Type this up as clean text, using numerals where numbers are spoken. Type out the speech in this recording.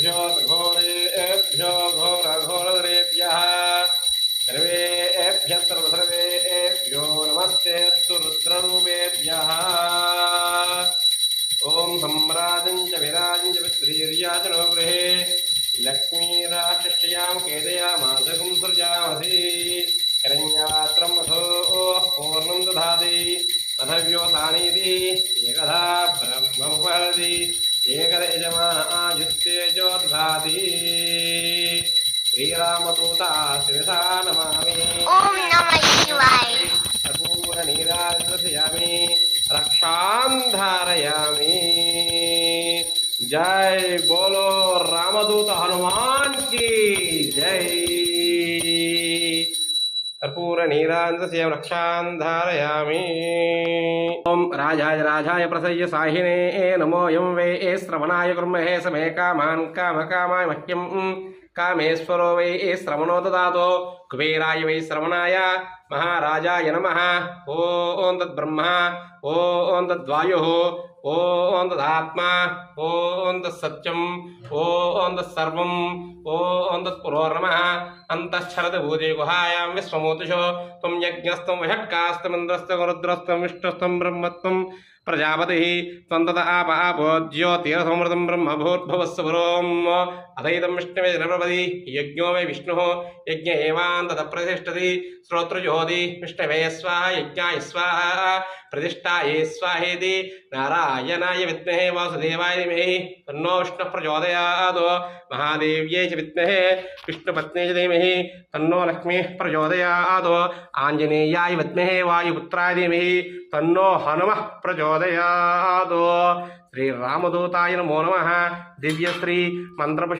घोरेभ्यो घोरघोरधरेभ्यः सर्वेभ्यः सर्वसर्वेभ्यो नमस्तेऽस्तु रुद्ररूपेभ्यः। ॐ सम्राजं च विराजं च विश्रीर्याचनो गृहे लक्ष्मीराष्ट्रयां केदयामासगुं सृजामसि हिरण्यपात्रम् अथो पूर्णं दधाति अथव्योसानीति एकधा ब्रह्ममुपहरति एकद यजमानायुस्तेजो दधाति। श्रीरामदूता शिरसा नमामि। ओम नमः शिवाय। कर्पूरनीराजयामि रक्षां धारयामि। जय बोलो रामदूत हनुमान की जय। कर्पूरनीराजस्य रक्षां धारयामि। ओम राजाय राजाय प्रसय्य साहिने नमो यं वै श्रवणाय कुर्महे समे कामान् कामकामाय मह्यं कामेश्वरो वै श्रवणो ददातो कुबेराय वै श्रवणाय महाराजाय नमः। ओम तद्ब्रह्मा ओम तद्वायुः ओम तदात्मा ओम तत्सत्यम् ओम तत्सर्वम् ओम तत्पुरोर्नमः। अंतश्चरति भूते गुहायां विश्वमूर्तिषो त्वं यज्ञस्त्वं वषट्कास्त्वमिन्द्रस्त्वं रुद्रस्त्वं विष्णुस्त्वं ब्रह्मत्वं प्रजापतिः त्वं तत आप आपो ज्योतिरसमृतं ब्रह्म भूर्भुवस्सुभुरोम् अथैतं विष्णवे जनप्रपदि यज्ञो वै विष्णुः यज्ञ एवान्ततः प्रतिष्ठति श्रोत्रजुहोति विष्णवे स्वाहा यज्ञाय स्वाहा प्रतिष्ठायै स्वाहेति नारायणाय विद्महे वासुदेवाय धीमहि तन्नो विष्णुः प्रचोदयात् महादेव्यै च विद्महे विष्णुपत्न्यै च धीमहि तन्नो लक्ष्मीः प्रचोदयात् आञ्जनेयाय विद्महे वायुपुत्राय धीमहि तन्नो हनुमः प्रचोदयात्। श्रीरामदूताय नमो नमः। दिव्यश्री मंत्र